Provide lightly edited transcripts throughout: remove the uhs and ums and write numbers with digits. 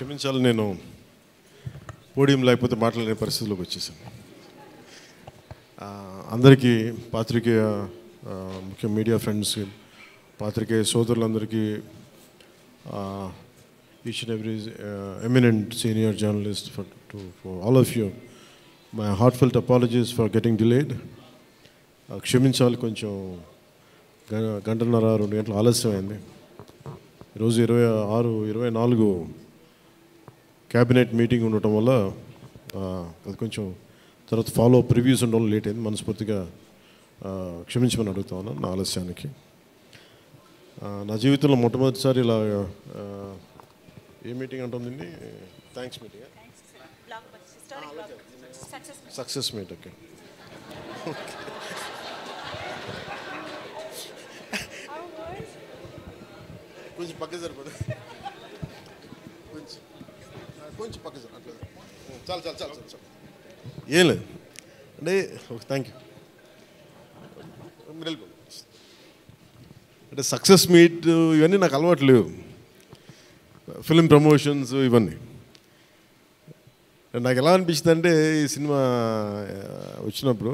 క్షమించాలి, నేను పోడియం లేకపోతే మాట్లాడే పరిస్థితిలోకి వచ్చేసాను. అందరికీ పాత్రికేయ ముఖ్య మీడియా ఫ్రెండ్స్, పాత్రికేయ సోదరులందరికీ, each and every eminent senior journalist, for all of you my heartfelt apologies for getting delayed. క్షమించాలి, కొంచెం గంటన్నర 2 గంటలు ఆలస్యమైంది. ఈరోజు 26-24 క్యాబినెట్ మీటింగ్ ఉండటం వల్ల అది కొంచెం తర్వాత ఫాలో అప్ రివ్యూస్ ఉండడం లేట్ అయింది. మనస్ఫూర్తిగా క్షమించమని అడుగుతా ఉన్నాను నా ఆలస్యానికి. నా జీవితంలో మొట్టమొదటిసారి ఇలా ఏ మీటింగ్ అంటుందండి? Thanks meeting, success meet. Okay, కొంచెం పక్క సరిపోదు, కొంచెం పక్క సార్, అట్లా చాలు చాలు చాలు చాలు. ఏం లేదు అంటే థ్యాంక్ యూ. అంటే సక్సెస్ మీట్ ఇవన్నీ నాకు అలవాటు లేవు, ఫిల్మ్ ప్రమోషన్స్ ఇవన్నీ. నాకు ఎలా అనిపించింది అంటే, ఈ సినిమా వచ్చినప్పుడు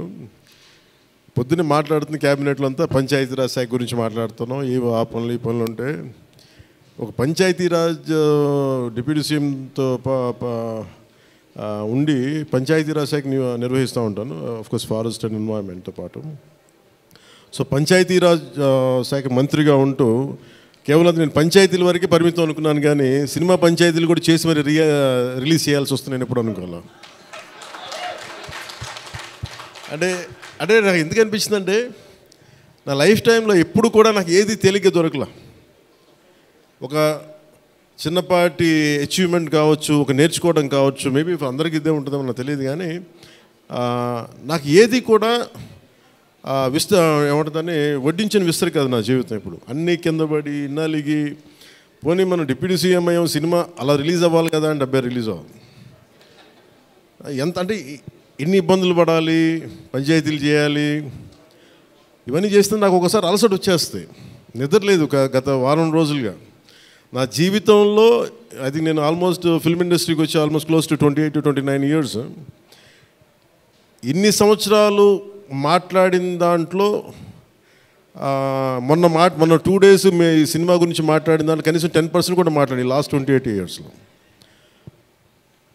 పొద్దున్నే మాట్లాడుతుంది క్యాబినెట్లో అంతా పంచాయతీరాజ్ శాఖ గురించి మాట్లాడుతున్నాం. ఆ పనులు ఈ పనులు ఉంటే ఒక పంచాయతీరాజ్ డిప్యూటీ సీఎంతో ఉండి పంచాయతీరాజ్ శాఖ నిర్వహిస్తూ ఉంటాను, ఆఫ్కోర్స్ ఫారెస్ట్ అండ్ ఎన్వైరన్మెంట్తో పాటు. సో పంచాయతీరాజ్ శాఖ మంత్రిగా ఉంటూ కేవలం నేను పంచాయతీల వరకే పరిమితం అనుకున్నాను, కానీ సినిమా పంచాయతీలు కూడా చేసి మరి రిలీజ్ చేయాల్సి వస్తుంది నేను ఎప్పుడు అనుకోలే. అంటే నాకు ఎందుకు అనిపించిందంటే, నా లైఫ్ టైంలో ఎప్పుడు కూడా నాకు ఏది తేలిగ్గా దొరకలా. ఒక చిన్నపాటి అచీవ్మెంట్ కావచ్చు, ఒక నేర్చుకోవడం కావచ్చు, మేబీ అందరికీ ఇదే ఉంటుందో నాకు తెలియదు, కానీ నాకు ఏది కూడా ఏమంటుందని వడ్డించిన విస్తరి కాదు నా జీవితం. ఇప్పుడు అన్నీ కింద పడి ఇన్నాళ్ళకి పోనీ మనం డిప్యూటీ సీఎం అయ్యాం, సినిమా అలా రిలీజ్ అవ్వాలి కదా అని 70 రిలీజ్ అవ్వాలి. ఎంత అంటే ఎన్ని ఇబ్బందులు పడాలి, పంచాయతీలు చేయాలి, ఇవన్నీ చేస్తే నాకు ఒకసారి అలసట వచ్చేస్తాయి. నిద్రలేదు గత వారం రోజులుగా. నా జీవితంలో ఐ థింక్ నేను ఆల్మోస్ట్ ఫిల్మ్ ఇండస్ట్రీకి వచ్చి ఆల్మోస్ట్ క్లోజ్ టు 28-29 ఇయర్స్. ఇన్ని సంవత్సరాలు మాట్లాడిన దాంట్లో మొన్న 2 days ఈ సినిమా గురించి మాట్లాడిన దాంట్లో కనీసం 10% కూడా మాట్లాడి లాస్ట్ 28 ఇయర్స్లో.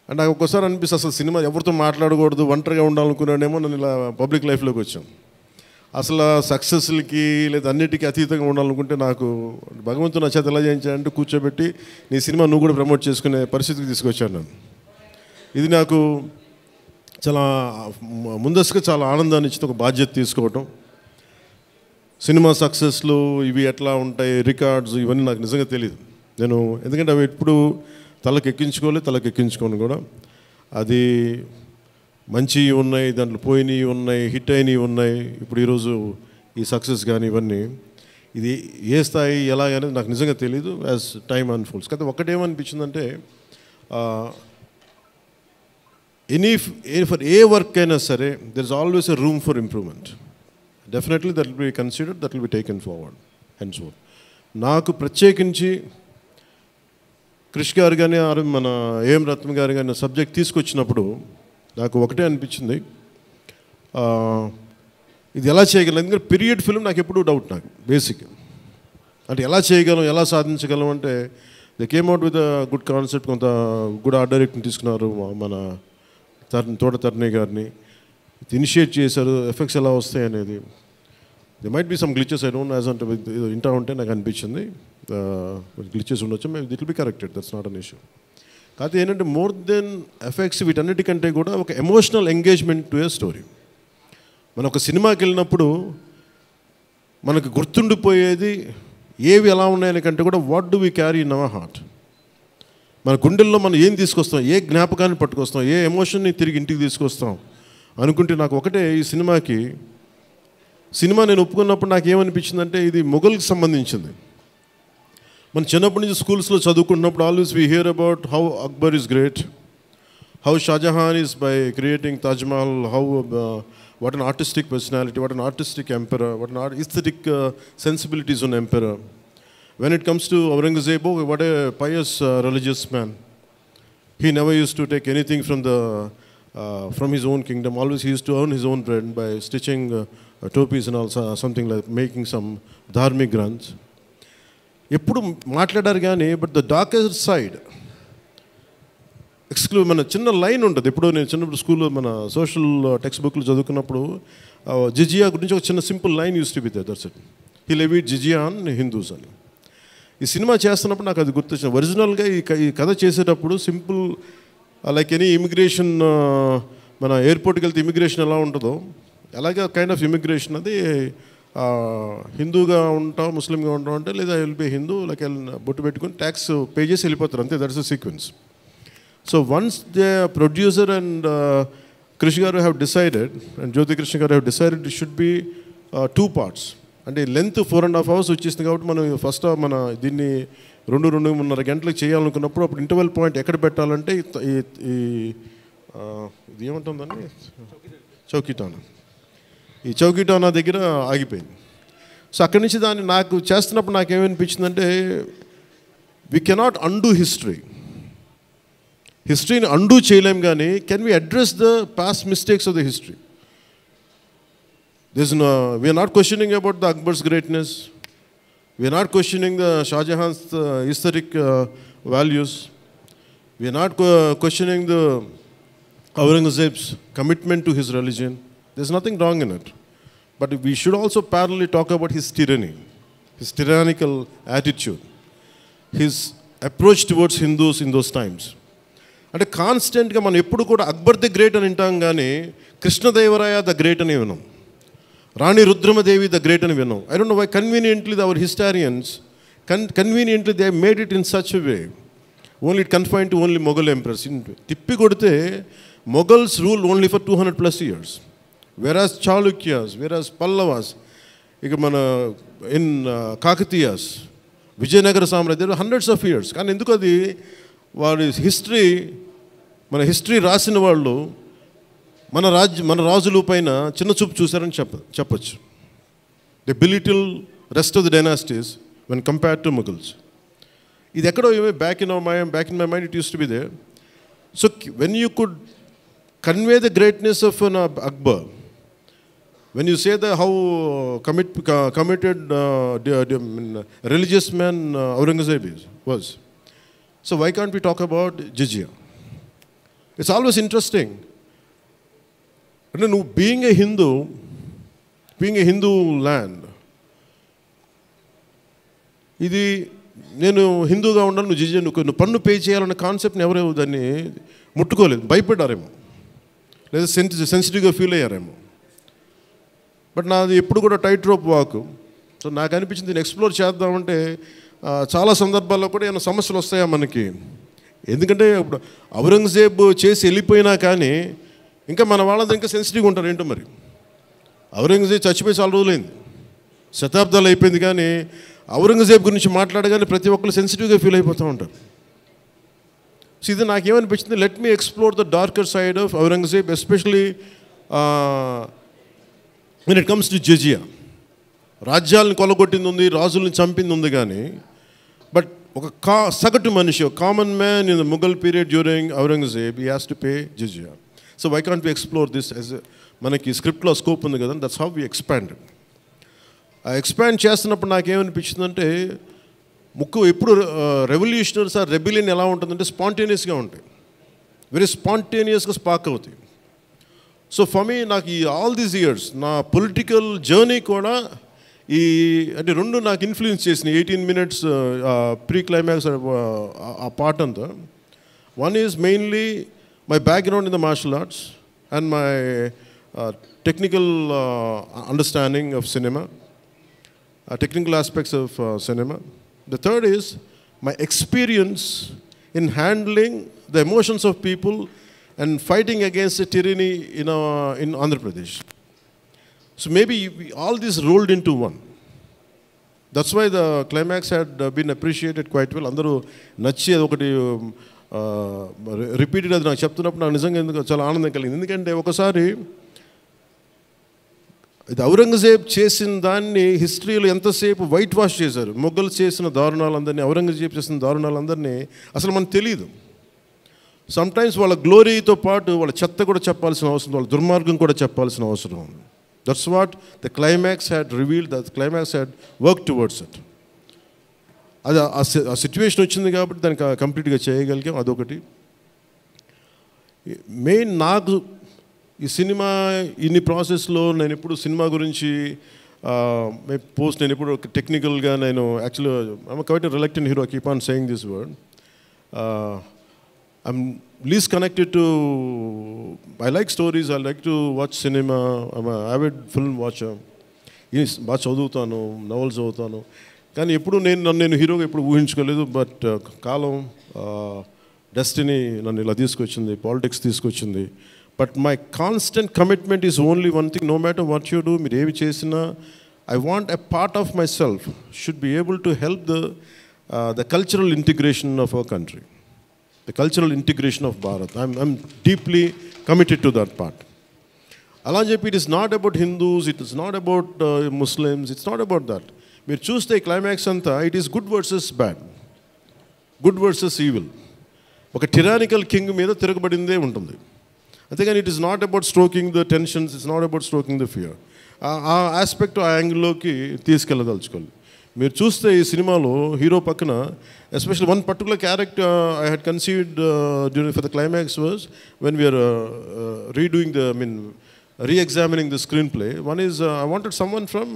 అంటే నాకు ఒక్కోసారి అనిపిస్తుంది, అసలు సినిమా ఎవరితో మాట్లాడకూడదు, ఒంటరిగా ఉండాలనుకున్నానేమో. నేను ఇలా పబ్లిక్ లైఫ్లోకి వచ్చాను. అసలు సక్సెస్లకి లేదా అన్నిటికీ అతీతంగా ఉండాలనుకుంటే నాకు భగవంతుడు నా చేత ఎలా చేయించాడంటే, కూర్చోబెట్టి నీ సినిమా నువ్వు కూడా ప్రమోట్ చేసుకునే పరిస్థితికి తీసుకొచ్చాను నేను. ఇది నాకు చాలా ముందస్తుగా చాలా ఆనందాన్ని ఇచ్చింది, ఒక బాధ్యత తీసుకోవటం. సినిమా సక్సెస్లు ఇవి ఎట్లా ఉంటాయి, రికార్డ్స్ ఇవన్నీ నాకు నిజంగా తెలియదు. నేను ఎందుకంటే అవి ఎప్పుడు తలకెక్కించుకోను కూడా. అది మంచివి ఉన్నాయి, దాంట్లో పోయినవి ఉన్నాయి, హిట్ అయినవి ఉన్నాయి. ఇప్పుడు ఈరోజు ఈ సక్సెస్ కానీ ఇవన్నీ ఇది ఏ స్థాయి ఎలాగనేది నాకు నిజంగా తెలీదు యాజ్ టైమ్ అన్ఫోల్డ్స్. కానీ ఒకటేమనిపించిందంటే, ఫర్ ఏ వర్క్ అయినా సరే there is always a room for improvement. Definitely that will be considered, that will be taken forward hence fourth. నాకు ప్రత్యేకించి క్రిష్ గారు కానీ మన ఏఎం రత్న గారు కానీ సబ్జెక్ట్ తీసుకొచ్చినప్పుడు నాకు ఒకటే అనిపించింది, ఇది ఎలా చేయగలం. ఎందుకంటే పీరియడ్ ఫిల్మ్ నాకు ఎప్పుడూ డౌట్, నాకు బేసిక్ అంటే ఎలా చేయగలం, ఎలా సాధించగలం అంటే they came out with good concept. కొంత గుడ్ ఆర్ట్ డైరెక్ట్ని తీసుకున్నారు, మన తోట తరుణి గారిని ఇనిషియేట్ చేశారు. ఎఫెక్ట్స్ ఎలా వస్తాయి అనేది, they might be some glitches, I don't as అంటే ఇంటా ఉంటే నాకు అనిపించింది గ్లిచెస్ ఉండొచ్చు, maybe that will be corrected, that's not an issue. కాకపోతే ఏంటంటే మోర్ దెన్ ఎఫెక్ట్స్ వీటన్నిటికంటే కూడా ఒక emotional engagement to a story. మనం ఒక సినిమాకి వెళ్ళినప్పుడు మనకు గుర్తుండిపోయేది ఏవి ఎలా ఉన్నాయని కంటే కూడా what do we carry in our heart. మన గుండెల్లో మనం ఏం తీసుకొస్తాం, ఏ జ్ఞాపకాన్ని పట్టుకొస్తాం, ఏ ఎమోషన్ని తిరిగి ఇంటికి తీసుకొస్తాం అనుకుంటే, నాకు ఒకటే ఈ సినిమా నేను ఒప్పుకున్నప్పుడు నాకు ఏమనిపించిందంటే, ఇది మొఘల్కి సంబంధించింది. మన చిన్నప్పటి నుంచి స్కూల్స్లో చదువుకున్నప్పుడు always we hear about how Akbar is great, how Shahjahan is by creating Taj Mahal, how what an artistic personality, what an artistic emperor, what an aesthetic sensibilities on emperor. When it comes to Aurangzeb, what a pious religious man. he never used to take anything from his own kingdom. Always he used to earn his own bread by stitching topis and also something like making some dharmic granths. ఎప్పుడు మాట్లాడారు కానీ but the darker side మన చిన్న line ఉంటుంది. ఎప్పుడు నేను చిన్నప్పుడు స్కూల్లో మన సోషల్ టెక్స్ట్ బుక్లు చదువుకున్నప్పుడు జిజియా గురించి ఒక చిన్న simple line used to be there, that's it. He levied జిజియా ఆన్ హిందూస్ అని. ఈ సినిమా చేస్తున్నప్పుడు నాకు అది గుర్తొచ్చింది. ఒరిజినల్గా ఈ కథ చేసేటప్పుడు సింపుల్ లైక్ ఎనీ ఇమిగ్రేషన్, మన ఎయిర్పోర్ట్కి వెళ్తే ఇమిగ్రేషన్ ఎలా ఉంటుందో అలాగే కైండ్ ఆఫ్ ఇమిగ్రేషన్ అది. హిందూగా ఉంటాం, ముస్లింగా ఉంటాం అంటే లేదా విల్ బి హిందూ లైక్ బొట్టు పెట్టుకుని ట్యాక్స్ పే చేసి వెళ్ళిపోతారు, అంతే. That's the sequence. So once the producer and కృషి గారు హ్యావ్ డిసైడెడ్ అండ్ జ్యోతి కృష్ణ గారు have decided it should be 2 parts. అంటే లెంత్ 4.5 hours వచ్చేసింది కాబట్టి మనం ఫస్ట్ మన దీన్ని 2-2.5 గంటలకు చేయాలనుకున్నప్పుడు అప్పుడు ఇంటర్వెల్ పాయింట్ ఎక్కడ పెట్టాలంటే ఇది ఏమంటుందండి, చౌకీటానా. ఈ చౌకీటానా దగ్గర ఆగిపోయింది. సో అక్కడి నుంచి దాన్ని నాకు చేస్తున్నప్పుడు నాకేమనిపించిందంటే వీ కెనాట్ అండూ హిస్టరీని అండూ చేయలేం, కానీ can we address the past mistakes of the history? We are not questioning about the Akbar's greatness. We are not questioning the Shah Jahan's aesthetic values. We are not questioning the Aurangzeb's commitment to his religion. There's nothing wrong in it. But we should also parallelly talk about his tyranny, his tyrannical attitude, his approach towards Hindus in those times. అంటే కాన్స్టెంట్గా మనం ఎప్పుడు కూడా Akbar the great అని వింటాం, కానీ Krishnadevaraya the great అని విన్నాం, రాణి రుద్రమదేవి ద గ్రేట్ అని విన్నాం. I don't know why conveniently our historians conveniently they made it in such way only it confine to only Mughal empress. తిప్పి కొడితే Mughals rule only for 200+ years, వెరాజ్ చాళుక్యాస్, వెరాజ్ పల్లవాస్, ఇక మన ఇన్ కాకతీయాస్, విజయనగర సామ్రాజ్యం hundreds of years. కానీ ఎందుకు అది వారి మన హిస్టరీ రాసిన వాళ్ళు మన రాజుల పైన చిన్న చూపు చూశారని చెప్పచ్చు. The belittle rest of the dynasties when compared to Mughals. ఇది ఎక్కడో back in my mind it used to be there. So when you could convey the greatness of an Akbar, when you say that how committed religious man Aurangzeb was, so why can't we talk about jizya? It's always interesting. And no, being a Hindu land, ఇది నేను హిందూగా ఉన్నాను, నువ్వు జిజియా నువ్వు పన్ను pay చేయాలన్న కాన్సెప్ట్ని ఎవరు దాన్ని ముట్టుకోలేదు, భయపడ్డారేమో, లేదా సెన్సిటివ్గా ఫీల్ అయ్యారేమో. బట్ నాది ఎప్పుడు కూడా టైట్ రోప్ వాక్. సో నాకు అనిపించింది దీన్ని ఎక్స్ప్లోర్ చేద్దామంటే చాలా సందర్భాల్లో కూడా ఏమైనా సమస్యలు వస్తాయా మనకి. ఎందుకంటే ఇప్పుడు ఔరంగజేబ్ చేసి వెళ్ళిపోయినా కానీ ఇంకా మన వాళ్ళంతా ఇంకా సెన్సిటివ్గా ఉంటారు ఏంటో మరి. ఔరంగజేబ్ చచ్చిపోయి చాలా రోజులైంది, శతాబ్దాలు అయిపోయింది, కానీ ఔరంగజేబ్ గురించి మాట్లాడగానే ప్రతి ఒక్కరు సెన్సిటివ్గా ఫీల్ అయిపోతూ ఉంటారు. సో ఇది నాకేమనిపించింది, let me explore the darker side of Aurangzeb, especially when it comes to jizya. రాజ్యాలను కొలగొట్టింది ఉంది, రాజుల్ని చంపింది ఉంది, కానీ బట్ ఒక సగటు మనిషి, common man in the Mughal period during Aurangzeb, he has to pay జిజియా. So why can't we explore this as మనకి స్క్రిప్ట్లో స్కోప్ ఉంది కదా, దట్స్ హౌ వి ఎక్స్పాండెడ్. ఆ ఎక్స్పాండ్ చేస్తున్నప్పుడు నాకేమనిపించిందంటే ఎప్పుడు రెవల్యూషనరీస్ ఆ రెబిలియన్ ఎలా ఉంటుందంటే స్పాంటేనియస్గా ఉంటాయి, వెరీ స్పాంటేనియస్గా స్పార్క్ అవుతాయి. సో ఫర్ మీ నాకు ఈ ఆల్ దీస్ ఇయర్స్ నా పొలిటికల్ జర్నీ కూడా అంటే రెండు నాకు ఇన్ఫ్లుయెన్స్ చేసినాయి. 18 minutes ప్రీ క్లైమాక్స్ ఆ పార్ట్ అంతా. One is mainly my background in the martial arts and my technical understanding of cinema, technical aspects of cinema. The third is my experience in handling the emotions of people and fighting against the tyranny in Andhra Pradesh. So maybe all this rolled into one. That's why the climax had been appreciated quite well. Andaru nachi okati repeated adi naaku cheptunnappudu naaku nijanga enduko chaala aanandam kalindi. Endukante okasari ఇది ఔరంగజేబ్ చేసిన దాన్ని హిస్టరీలో ఎంతసేపు white wash చేశారు. మొఘల్ చేసిన దారుణాలందరినీ, ఔరంగజేబ్ చేసిన దారుణాలందరినీ అసలు మనకు తెలియదు. సమ్టైమ్స్ వాళ్ళ గ్లోరీతో పాటు వాళ్ళ చెత్త కూడా చెప్పాల్సిన అవసరం, వాళ్ళ దుర్మార్గం కూడా చెప్పాల్సిన అవసరం ఉంది. That's what the climax had revealed, the climax had work towards it. అది ఆ సిచ్యువేషన్ వచ్చింది కాబట్టి దానికి కంప్లీట్గా చేయగలిగాం. అదొకటి. మెయిన్ నాకు ఈ సినిమా ఇన్ని ప్రాసెస్లో నేను ఎప్పుడు సినిమా గురించి నేను ఎప్పుడు టెక్నికల్గా నేను యాక్చువల్గా I'm quite reluctant hero, keep on saying this word. I'm least connected to, I like stories, I like to watch cinema, I'm avid film watcher. బాగా చదువుతాను, నవల్స్ చదువుతాను, కానీ ఎప్పుడు నేను హీరోగా ఎప్పుడు ఊహించుకోలేదు. బట్ కాలం, డెస్టినీ నన్ను ఇలా తీసుకొచ్చింది, పాలిటిక్స్ తీసుకొచ్చింది. But my constant commitment is only one thing, no matter what you do, మీరు ఏమి చేసినా I want a part of myself should be able to help the cultural integration of our country, the cultural integration of Bharat. I'm deeply committed to that part. అలా చెప్పి it is not about Hindus, it is not about Muslims, it's not about that. మీరు చూస్తే climax అంతా it is good versus bad, good versus evil. ఒక tyrannical king మీద తిరగబడిందే ఉంటుంది. అంతేగాని it is not about stroking the tensions, it's not about stroking the fear. ఆ aspect, ఆ యాంగిల్లోకి తీసుకెళ్ళదలుచుకోవాలి. మీరు చూస్తే ఈ సినిమాలో హీరో పక్కన especially one particular character I had conceived during for the climax was when we are redoing the re-examining the screenplay. One is I wanted someone from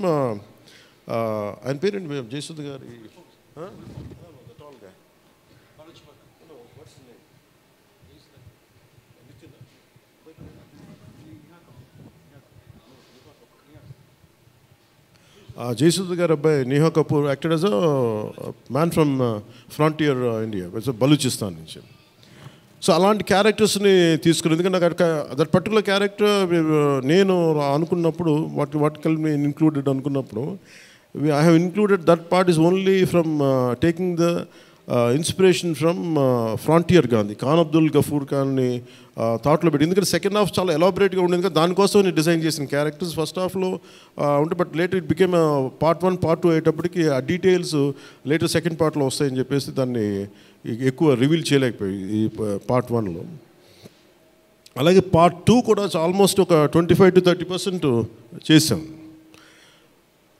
ఆయన పేరేంటి జయసుధ గారి, the tall guy. No, what's his name? Jayasudha గారి అబ్బాయి Neha Kapoor acted as a man from frontier India, Balochistan నుంచి. So అలాంటి క్యారెక్టర్స్ని తీసుకుని, ఎందుకంటే నాకు దట్ పర్టికులర్ క్యారెక్టర్ నేను అనుకున్నప్పుడు వాట్ కెన్ బి ఇన్క్లూడెడ్ అనుకున్నప్పుడు I have included that part is only from taking the inspiration from frontier Gandhi, Khan Abdul Ghaffar ఖాన్ని థాట్లో పెట్టి. ఎందుకంటే సెకండ్ హాఫ్ చాలా ఎలాబరేట్గా ఉండేది కదా, దానికోసం నేను డిజైన్ చేసిన క్యారెక్టర్స్ ఫస్ట్ హాఫ్లో ఉంటే, but later it became part 1 part 2 అయ్యేటప్పటికి ఆ డీటెయిల్స్ లేటర్ సెకండ్ పార్ట్లో వస్తాయని చెప్పేసి దాన్ని ఎక్కువ రివీల్ చేయలేకపోయి ఈ పార్ట్ 1లో. అలాగే పార్ట్ 2 కూడా ఆల్మోస్ట్ ఒక 25 to 30% చేసాం.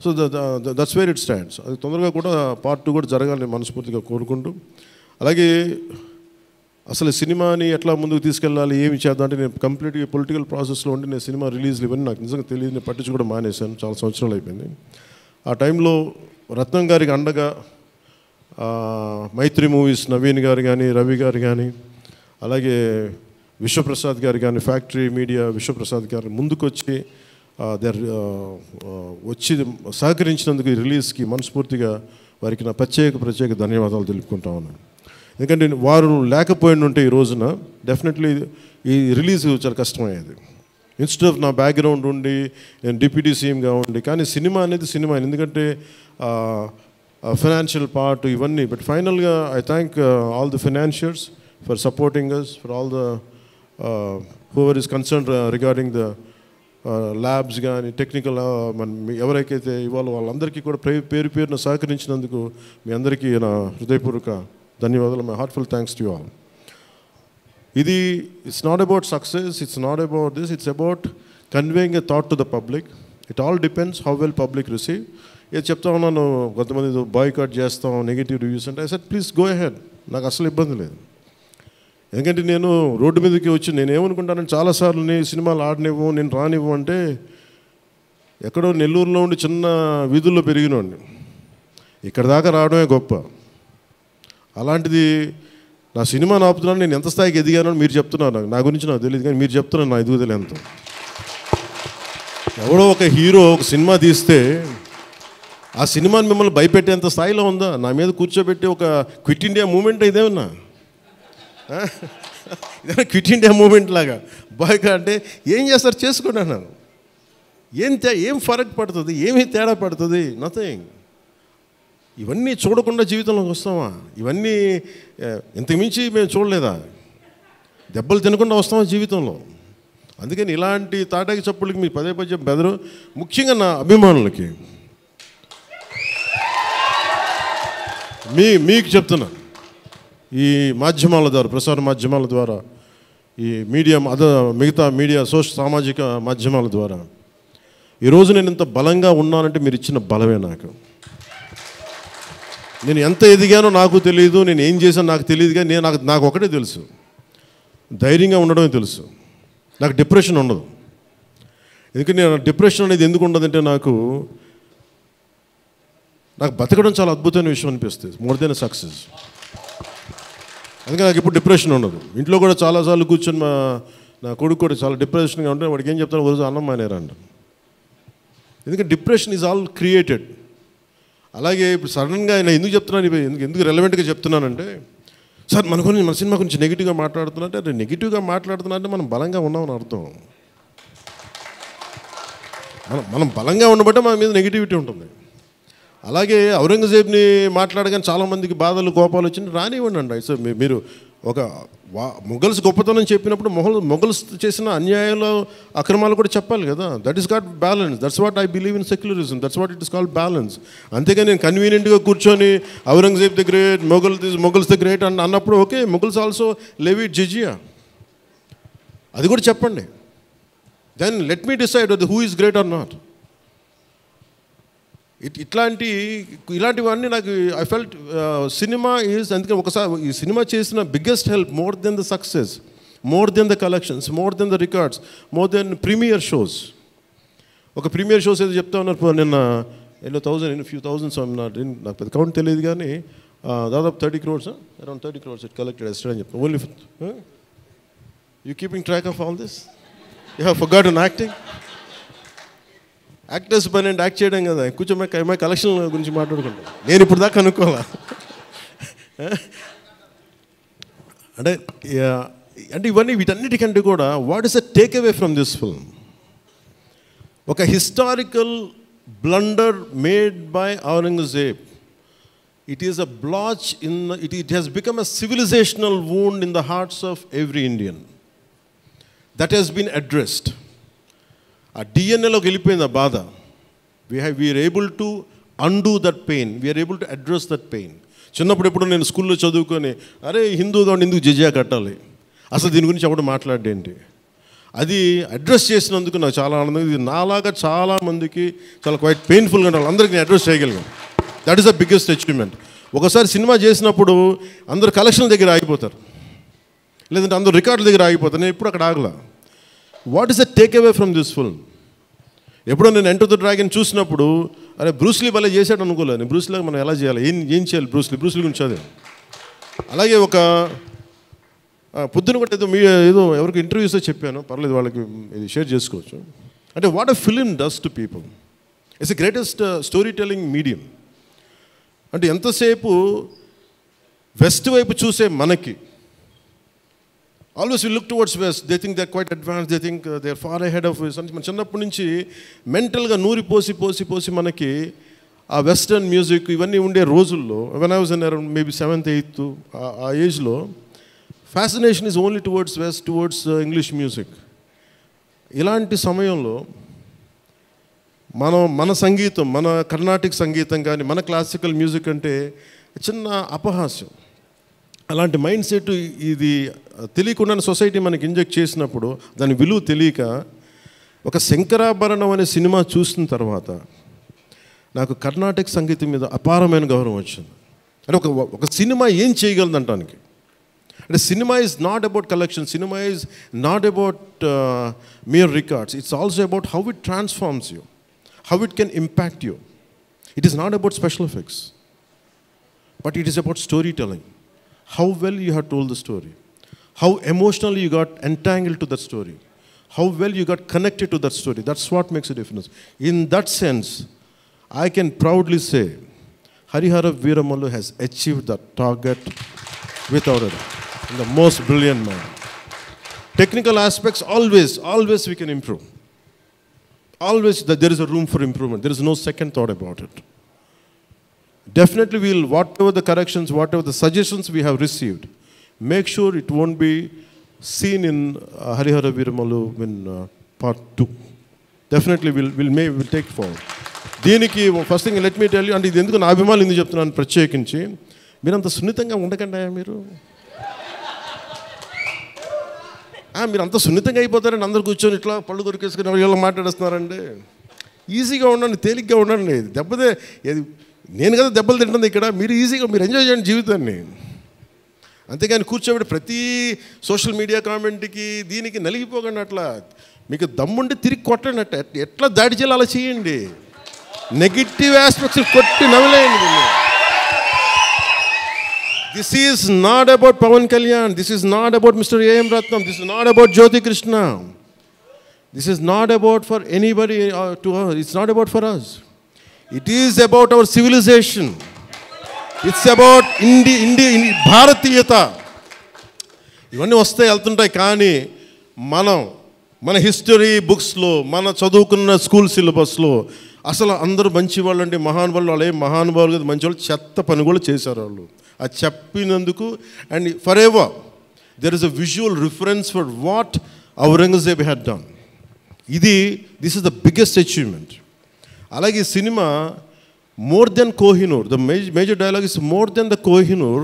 So that's where it stands. అది తొందరగా కూడా పార్ట్ 2 కూడా జరగాలని మనస్ఫూర్తిగా కోరుకుంటూ, అలాగే అసలు సినిమాని ఎట్లా ముందుకు తీసుకెళ్ళాలి, ఏమి చేద్దాం అంటే నేను కంప్లీట్గా పొలిటికల్ ప్రాసెస్లో ఉండి నేను సినిమా రిలీజ్లు ఇవన్నీ నాకు నిజంగా తెలియదు, నేను పట్టించి కూడా మానేశాను, చాలా సంవత్సరాలు అయిపోయింది. ఆ టైంలో రత్నం గారికి అండగా మైత్రి మూవీస్ నవీన్ గారు కానీ, రవి గారు కానీ, అలాగే విశ్వప్రసాద్ గారు కానీ, ఫ్యాక్టరీ మీడియా విశ్వప్రసాద్ గారు ముందుకు వచ్చి వచ్చి సహకరించినందుకు ఈ రిలీజ్కి మనస్ఫూర్తిగా వారికి నా ప్రత్యేక ధన్యవాదాలు తెలుపుకుంటా ఉన్నాను. ఎందుకంటే వారు లేకపోయింటే ఈ రోజున డెఫినెట్లీ ఈ రిలీజ్ చాలా కష్టమయ్యేది. ఇన్స్టెడ్ ఆఫ్ నా బ్యాక్గ్రౌండ్ ఉండి నేను డిప్యూటీ సీఎంగా ఉండి, కానీ సినిమా అనేది సినిమా, ఎందుకంటే ఫైనాన్షియల్ పార్ట్ ఇవన్నీ. బట్ ఫైనల్గా I thank all the financiers for supporting us, for all the whoever is concern regarding the labs కానీ టెక్నికల్ ఎవరికైతే ఇవాళ వాళ్ళందరికీ కూడా పేరు పేరున సహకరించినందుకు మీ అందరికీ నా హృదయపూర్వక ధన్యవాదాలు. My heartful thanks to you all. ఇది it's not about success, it's not about this, it's about conveying a thought to the public. It all depends how well public receive. ఏది చెప్తా ఉన్నాను, కొంతమంది బాయ్కాట్ చేస్తాం, నెగిటివ్ రివ్యూస్ అంటే, I said please go ahead, నాకు అసలు ఇబ్బంది లేదు. ఎందుకంటే నేను రోడ్డు మీదకి వచ్చి నేను ఏమనుకుంటానంటే చాలాసార్లు నీ సినిమాలు ఆడనివ్వు, నేను రానివ్వు అంటే, ఎక్కడో నెల్లూరులో ఉండి చిన్న వీధుల్లో పెరిగినోడిని, ఇక్కడ దాకా రావడమే గొప్ప. అలాంటిది నా సినిమా ఆపుతున్నాను, నేను ఎంత స్థాయికి ఎదిగానో మీరు చెప్తున్నారు. నా గురించి నాకు తెలియదు, కానీ మీరు చెప్తున్నారు నా ఎదుగుదల ఎంత. ఎవడో ఒక హీరో ఒక సినిమా తీస్తే ఆ సినిమాని మిమ్మల్ని భయపెట్టేంత స్థాయిలో ఉందా? నా మీద కూర్చోబెట్టి ఒక క్విట్ ఇండియా మూమెంట్ ఇదేమన్నా, ఇదే క్విట్ ఇండియా మూమెంట్ లాగా బాయ్కా అంటే ఏం చేస్తారు చేసుకోండి అన్నాను. ఏం ఫరక్ పడుతుంది, ఏమీ తేడా పడుతుంది? నథింగ్. ఇవన్నీ చూడకుండా జీవితంలోకి వస్తామా? ఇవన్నీ ఇంతకుమించి మేము చూడలేదా? దెబ్బలు తినకుండా వస్తామా జీవితంలో? అందుకని ఇలాంటి తాటాకి చప్పుళ్ళకి మీ పదే బెదరు. ముఖ్యంగా నా అభిమానులకి మీకు చెప్తున్నా, ఈ మాధ్యమాల ద్వారా, ప్రసార మాధ్యమాల ద్వారా, ఈ మీడియా మిగతా మీడియా సామాజిక మాధ్యమాల ద్వారా ఈరోజు నేను ఇంత బలంగా ఉన్నానంటే మీరు ఇచ్చిన బలమే నాకు. నేను ఎంత ఎదిగానో నాకు తెలియదు, నేను ఏం చేశానో నాకు తెలియదు, కానీ నాకు ఒకటే తెలుసు, ధైర్యంగా ఉండడమే తెలుసు. నాకు డిప్రెషన్ ఉండదు. ఎందుకంటే నేను డిప్రెషన్ అనేది ఎందుకు ఉండదంటే నాకు బతకడం చాలా అద్భుతమైన విషయం అనిపిస్తుంది, మోర్ దెన్ సక్సెస్. అందుకే నాకు ఇప్పుడు డిప్రెషన్ ఉండదు. ఇంట్లో కూడా చాలాసార్లు కూర్చొని నా కొడుకు కూడా చాలా డిప్రెషన్గా ఉంటే వాడికి ఏం చెప్తాను, రోజు అన్నం మానేరంట. ఎందుకంటే డిప్రెషన్ ఈజ్ ఆల్ క్రియేటెడ్. అలాగే ఇప్పుడు సడన్గా నేను ఎందుకు చెప్తున్నాను, ఎందుకు రెలవెంట్గా చెప్తున్నానంటే, సార్ మన సినిమా గురించి నెగిటివ్గా మాట్లాడుతున్నట్టే, అదే నెగిటివ్గా మాట్లాడుతున్నా అంటే మనం బలంగా ఉన్నామని అర్థం. మనం బలంగా ఉండబట్టే మన మీద నెగిటివిటీ ఉంటుంది. అలాగే ఔరంగజేబ్ని మాట్లాడగానే చాలామందికి బాధలు కోపాలు వచ్చింది, రానివ్వండి అండి. సో మీరు ఒక మొఘల్స్ గొప్పతనం చెప్పినప్పుడు మొఘల్స్ చేసిన అన్యాయాలు అక్రమాలు కూడా చెప్పాలి కదా. That is got balance. That's what I believe in secularism. That's what it is called balance. అంతేగాని నేను కన్వీనియంట్గా కూర్చొని Aurangzeb the great, Mughals the great అన్నప్పుడు okay, Mughals also levied jizya, అది కూడా చెప్పండి. Then let me decide who is great or not. ఇలాంటివన్నీ నాకు ఐ ఫెల్ట్ సినిమా ఈజ్, అందుకే ఒకసారి ఈ సినిమా చేసిన biggest help, more than the success, more than the collections, more than the records, more than premiere shows. ఒక premiere shows ఏదో చెప్తా ఉన్నారు నిన్న, ఫ్యూ థౌజండ్స్, నాకు పెద్ద కౌంట్ తెలియదు కానీ దాదాపు 30 crores, around 30 crores it collected yesterday అని చెప్తాను. Only you keeping track of all this? You have forgotten acting? Actors పని అంటే యాక్ట్ చేయడం కదా, కూర్చోమై కలెక్షన్ గురించి మాట్లాడుకుంటాం. నేను ఇప్పుడు దాకా అనుకోవాలా అంటే ఇవన్నీ వీటన్నిటికంటే కూడా what is a take away from this film? ఒక historical blunder made by Aurangzeb. It is a blotch it has become a civilisational wound in the hearts of every Indian. That has been addressed. ఆ డిఎన్ఏలోకి వెళ్ళిపోయింది ఆ బాధ. We are able to undo that pain, we are able to address that pain. చిన్నప్పుడు ఎప్పుడు నేను స్కూల్లో చదువుకొని, అరే హిందూగా ఉండి ఎందుకు జిజియా కట్టాలి, అసలు దీని గురించి ఎవడు మాట్లాడేంటి, అది అడ్రస్ చేసినందుకు నాకు చాలా ఆనందంగా. ఇది నాలాగా చాలామందికి చాలా క్వైట్ పెయిన్ఫుల్గా ఉండాలి, అందరికీ నేను అడ్రస్ చేయగలిగాను. That is the biggest achievement. ఒకసారి సినిమా చేసినప్పుడు అందరు కలెక్షన్ల దగ్గర ఆగిపోతారు, లేదంటే అందరూ రికార్డుల దగ్గర ఆగిపోతారు. నేను ఎప్పుడు అక్కడ ఆగలా. What is the take away from this film? ఎప్పుడో నేను ఎంటర్ ద డ్రాగన్ చూసినప్పుడు, అరే బ్రూస్లీ భలే చేశాడు అనుకోలేదు. బ్రూస్లీగా మనం ఎలా చేయాలి, ఏం చేయాలి, బ్రూస్లీ గురించి చదివా. అలాగే ఒక పొద్దున కూడా ఏదో ఎవరికి ఇంటర్వ్యూస్లో చెప్పాను, పర్లేదు వాళ్ళకి ఇది షేర్ చేసుకోవచ్చు. అంటే what a film does to people. It's the greatest story telling medium. అంటే ఎంతసేపు వెస్ట్ వైపు చూసే మనకి, always we look towards west, they think they are quite advance, they think they are far ahead of west. మన చిన్నప్పటి నుంచి మెంటల్గా నూరి పోసి మనకి ఆ వెస్టర్న్ మ్యూజిక్ ఇవన్నీ ఉండే రోజుల్లో, when I was in around maybe 7th 8th ఆ ఏజ్లో, fascination is only towards west, towards English music. ఇలాంటి సమయంలో మన సంగీతం, మన కర్ణాటిక్ సంగీతం కానీ మన క్లాసికల్ మ్యూజిక్ అంటే చిన్న అపహాస్యం. అలాంటి మైండ్ సెట్ ఇది తెలియకుండా సొసైటీ మనకి ఇంజెక్ట్ చేసినప్పుడు, దాని విలువ తెలియక, ఒక శంకరాభరణం అనే సినిమా చూసిన తర్వాత నాకు కర్ణాటక సంగీతం మీద అపారమైన గౌరవం వచ్చింది. అంటే ఒక సినిమా ఏం చేయగలదంటానికి. అంటే cinema is not about collection, cinema is not about mere records. It's also about how it transforms you, how it can impact you. It is not about special effects, but it is about storytelling. How well you have told the story, how emotionally you got entangled to that story, how well you got connected to that story. That's what makes a difference. In that sense, I can proudly say Harihara Veeramallu has achieved that target without a doubt. In the most brilliant manner. Technical aspects, always we can improve. Always there is a room for improvement. There is no second thought about it. Definitely we'll, whatever the corrections, whatever the suggestions we have received, make sure it won't be seen in Harihara Veeramallu in part 2. Definitely we'll take forward. దీనికి first thing let me tell you, అంటే ఇది ఎందుకు నా అభిమానులు ఎందుకు చెప్తున్నాను ప్రత్యేకించి, మీరంత సున్నితంగా ఉండకండి మీరు. మీరు అంత సున్నితంగా అయిపోతారండి, అందరు కూర్చొని ఇట్లా పళ్ళు దొరికేసుకుని వీళ్ళు మాట్లాడేస్తున్నారండి. ఈజీగా ఉండండి, తేలిగ్గా ఉండండి. దెబ్బతే నేను కదా దెబ్బలు తింటుంది ఇక్కడ, మీరు ఈజీగా మీరు ఎంజాయ్ చేయండి జీవితాన్ని. అంతేగాని కూర్చోబెట్టి ప్రతి సోషల్ మీడియా కామెంట్కి దీనికి నలిగిపోకండి. అట్లా మీకు దమ్ముంటే తిరిగి కొట్టండి. ఎట్లా దాడి చేయాలి అలా చేయండి. నెగిటివ్ ఆస్పెక్ట్స్ కొట్టి నవ్వలేయండి. This is not about Pawan Kalyan, this is not about mister AM Ratnam, this is not about Jyothi Krishna, this is not about for anybody to it's not about for us. It is about our civilisation. It's about భారతీయత. ఇవన్నీ వస్తాయి వెళ్తుంటాయి, కానీ మన history బుక్స్లో, మన చదువుకున్న school సిలబస్లో అసలు అందరూ మంచి వాళ్ళు అంటే మహానుభావులు, వాళ్ళు ఏం మహానుభావులు కదా, మంచి వాళ్ళు చెత్త పని కూడా చేశారు వాళ్ళు. అది చెప్పినందుకు and for ever there is a visual reference for what Aurangzeb had done. This is the biggest achievement. అలాగే ఈ cinema more than Kohinoor, the major dialogue is more than the Kohinoor,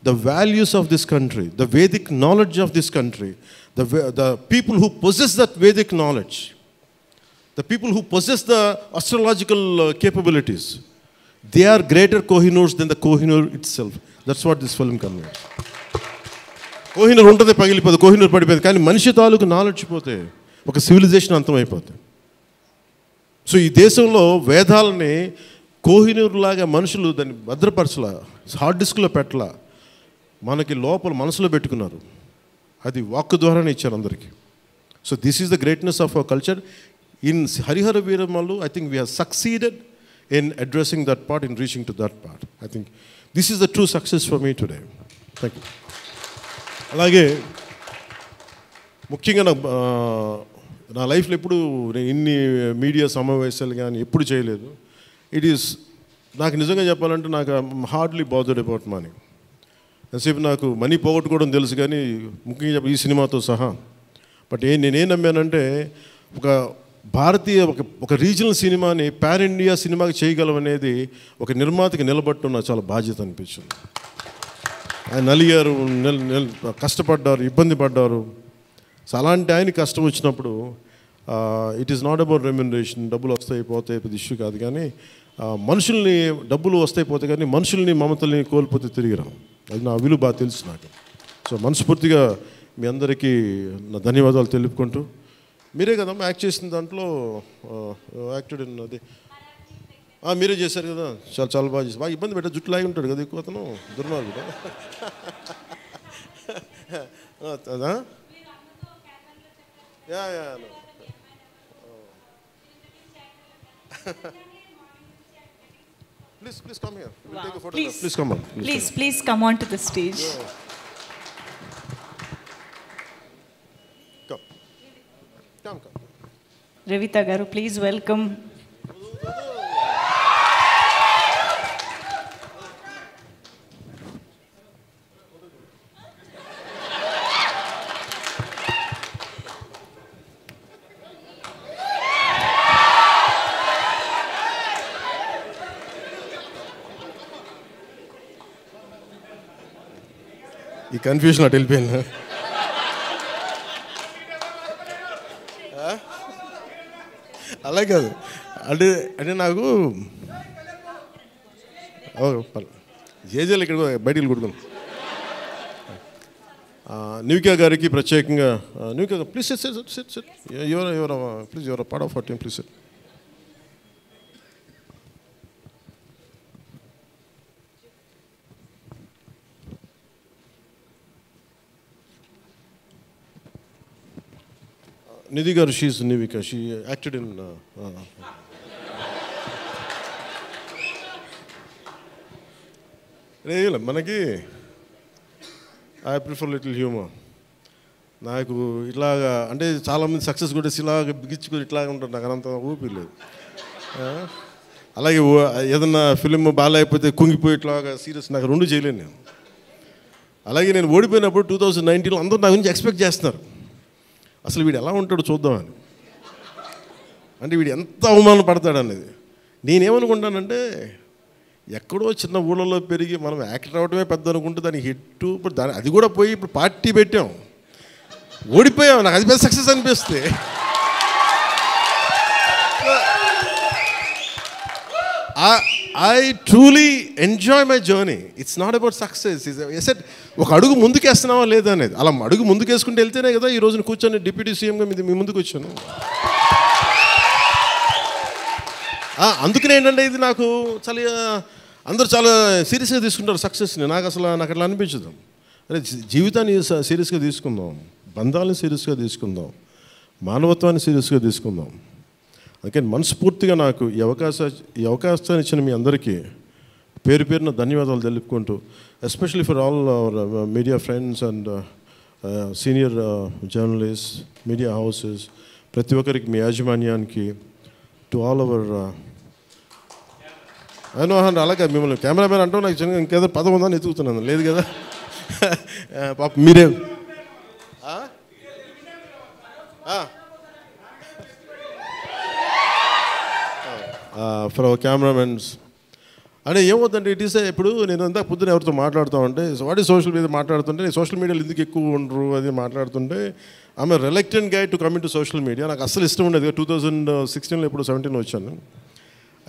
the values of this country, the Vedic knowledge of this country, the people who possess that Vedic knowledge, the people who possess the astrological capabilities, they are greater Kohinoors than the Kohinoor itself. That's what this film conveys. Kohinoor untade pagilipodi, Kohinoor padipodi, కానీ మనిషి తాలూకు knowledge పోతే ఒక civilisation అంతమైపోతుంది. So ఈ దేశంలో వేదాలని కోహినూర్ లాగా మనుషులు దాన్ని భద్రపరచలా, హార్డ్ డిస్క్లో పెట్టలా, మనకి లోపల మనసులో పెట్టుకున్నారు. అది వాక్కు ద్వారానే ఇచ్చారు అందరికీ. So this is the greatness of our culture. In Harihara Veeramallu I think we have succeeded in addressing that part, in reaching to that part. I think this is the true success for me today. Thank you. అలాగే ముఖ్యంగా నా లైఫ్లో ఎప్పుడు నేను ఇన్ని media సమావేశాలు కానీ ఎప్పుడు చేయలేదు. నాకు నిజంగా చెప్పాలంటే నాకు హార్డ్లీ బాదర్డ్ అబౌట్ మనీ. ఎంతసేపు నాకు మనీ పోగొట్టుకోవడం తెలుసు, కానీ ముఖ్యంగా ఈ సినిమాతో సహా. బట్ నేనేం నమ్మానంటే ఒక భారతీయ ఒక రీజనల్ సినిమాని పాన్ ఇండియా సినిమాకి చేయగలం అనేది ఒక నిర్మాతకి నిలబట్టున్న చాలా బాధ్యత అనిపించింది. ఆయన నలిగారు, కష్టపడ్డారు, ఇబ్బంది పడ్డారు. సో అలాంటి ఆయన కష్టం వచ్చినప్పుడు it is not about remuneration, డబ్బులు వస్తాయి పోతాయి, పెద్ద ఇష్యూ కాదు. కానీ మనుషుల్ని డబ్బులు వస్తాయి పోతాయి, కానీ మనుషుల్ని మమతల్ని కోల్పోతే తిరిగిరాం. అది నా విలువ బాగా తెలుసు నాకు. సో మనస్ఫూర్తిగా మీ అందరికీ నా ధన్యవాదాలు తెలుపుకుంటూ, మీరే కదా యాక్ట్ చేసిన దాంట్లో యాక్టెడ్ అది మీరే చేశారు కదా, చాలా చాలా బాగా చేసి, బాగా ఇబ్బంది పెట్టా, జుట్టు లాగి ఉంటాడు కదా ఎక్కువ అతను, దుర్మార్గుడు. అదా Please come here. We'll take a photograph. Please come on. Please come on to the stage. Come. Revita garu, please welcome. ఈ కన్ఫ్యూజన్ అటు వెళ్ళిపోయింది. అలా కాదు అంటే నాకు జేజేలు ఇక్కడ బయటికి కొడుకున్నాం. నివికా గారికి ప్రత్యేకంగా, Nivika please sit please your part of our team, please sit. Nidhi garu, she's Nivika. She acted in. మనకి ఐ ప్రిఫర్ లిటిల్ హ్యూమర్. నాకు ఇట్లాగా అంటే చాలామంది సక్సెస్ కూడా ఇలాగ బిగించుకొని ఇట్లాగా ఉంటారు, నాకు అంత ఊపిరి లేదు. అలాగే ఏదన్నా ఫిలిం బాగాలేకపోతే కుంగిపోయి ఇట్లాగా సీరియస్, నాకు రెండు చేయలేను నేను. అలాగే నేను ఓడిపోయినప్పుడు 2019లో అందరూ నా గురించి ఎక్స్పెక్ట్ చేస్తున్నారు, అసలు వీడు ఎలా ఉంటాడో చూద్దామని. అంటే వీడు ఎంత అవమానం పడతాడు అనేది. నేనేమనుకుంటానంటే ఎక్కడో చిన్న ఊళ్ళలో పెరిగి మనం యాక్టర్ అవడమే పెద్ద అనుకుంటే దానికి హిట్. ఇప్పుడు దాని అది కూడా పోయి ఇప్పుడు పార్టీ పెట్టాం, ఓడిపోయాం. నాకు అది పెద్ద సక్సెస్ అనిపిస్తే. I truly enjoy my journey. It's not about success. ఒక అడుగు ముందుకేస్తున్నావా లేదా అనేది. అలా అడుగు ముందుకేసుకుంటూ వెళ్తేనే కదా ఈ రోజున కూర్చొని డిప్యూటీ సీఎంగా మీ ముందుకు వచ్చాను. అందుకనే ఏంటంటే ఇది నాకు చాలా అందరూ చాలా సీరియస్గా తీసుకుంటారు సక్సెస్ని. నాకు అట్లా అనిపించదు. అరే జీవితాన్ని సీరియస్గా తీసుకుందాం, బంధాలను సీరియస్గా తీసుకుందాం, మానవత్వాన్ని సీరియస్గా తీసుకుందాం. అందుకే మనస్ఫూర్తిగా నాకు ఈ అవకాశాన్ని ఇచ్చిన మీ అందరికీ పేరు పేరున ధన్యవాదాలు తెలుపుకుంటూ, especially for all our media friends and senior journalist, media houses, ప్రతి ఒక్కరికి, మీ యాజమాన్యానికి, టు ఆల్ అవర్ అలాగే మిమ్మల్ని కెమెరామెన్ అంటూ నాకు చిన్న ఇంకేదో పదం ఉందని ఎత్తుకుతున్నాను. లేదు కదా పాప మీరే ఫర్ అవర్ కెమెరామెన్స్. అంటే ఏమవుతుందంటే ఇట్ ఈస్ ఇప్పుడు నేను అంతా పొద్దున ఎవరితో మాట్లాడుతామంటే వాట్ ఈ సోషల్ మీడియా మాట్లాడుతుంటే, నేను సోషల్ మీడియాలో ఎందుకు ఎక్కువ ఉండరు అది మాట్లాడుతుంటే, ఆమె reluctant guy to coming to social media. నాకు అస్సలు ఇష్టం ఉండేది. 2016లో ఇప్పుడు 17 వచ్చాను.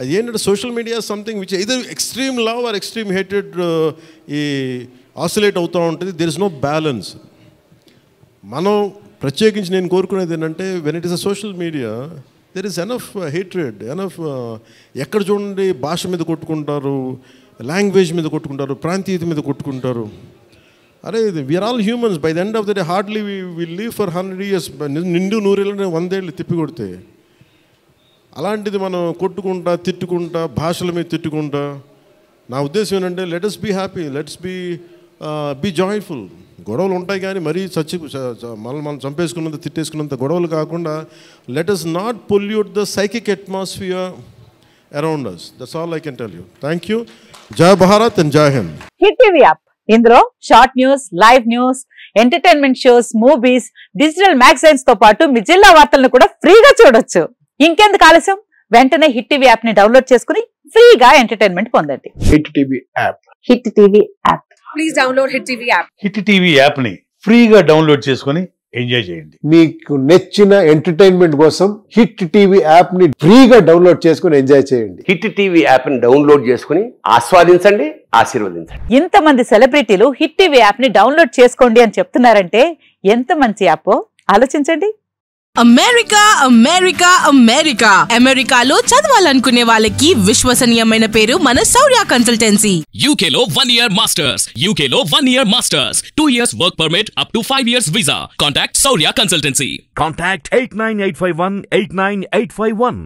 అది ఏంటంటే social media something which either extreme love or extreme hated ఈ ఆసిలేట్ అవుతూ ఉంటుంది. There is no balance. మనం ప్రత్యేకించి నేను కోరుకునేది ఏంటంటే, when it is a social media there is enough hatred, enough ఎక్కడ చూడండి భాష మీద కొట్టుకుంటారు, లాంగ్వేజ్ మీద కొట్టుకుంటారు, ప్రాంతీయత మీద కొట్టుకుంటారు. అరే we are all humans. By the end of the day hardly we live for 100 years. నిండు 100 100 ఏళ్ళు తిప్పి కొడితే, అలాంటిది మనం కొట్టుకుంటా తిట్టుకుంటా భాషల మీద తిట్టుకుంటా, నా ఉద్దేశం ఏంటంటే let us be happy, let's be joyful. గొడవలు ఉంటాయి కానీ మరీ మనం చంపేసుకున్నంత తిట్టేసుకున్నంత గొడవలు కాకుండా, let us not pollute the psychic atmosphere around us. That's all I can tell you. Thank you. జై భారత్ అండ్ జై హింద్. హిట్ టీవీ యాప్, ఇందులో short news, live news, entertainment shows, movies, digital magazines తో పాటు మీ జిల్లా వార్తలను కూడా ఫ్రీగా చూడొచ్చు. ఇంకెందుకు ఆలస్యం, వెంటనే హిట్ టీవీ యాప్ ని డౌన్లోడ్ చేసుకుని ఫ్రీగా ఎంటర్టైన్మెంట్ పొందండి. Hit TV app. Hit TV app. Please download hit TV app. Hit TV app ని ఫ్రీగా డౌన్లోడ్ చేసుకుని ఎంజాయ్ చేయండి. మీకు నచ్చిన ఎంటర్టైన్మెంట్ కోసం హిట్ టీవీ యాప్ ని ఫ్రీగా డౌన్లోడ్ చేసుకుని ఎంజాయ్ చేయండి. హిట్ టీవీ యాప్ ని డౌన్లోడ్ చేసుకుని ఆస్వాదించండి, ఆశీర్వదించండి. ఇంతమంది సెలబ్రిటీలు హిట్ టీవీ యాప్ ని డౌన్లోడ్ చేసుకోండి అని చెప్తున్నారంటే ఎంత మంచి యాప్ ఆలోచించండి. అమెరికా అమెరికా అమెరికా అమెరికాలో చదవాలనుకునే వాళ్ళకి విశ్వసనీయమైన పేరు మన శౌర్య కన్సల్టెన్సీ. UK లో 1 year masters, UK లో 1 year masters, 2 years work permit up to 5 years visa. Contact Shaurya Consultancy. Contact 89851 89851.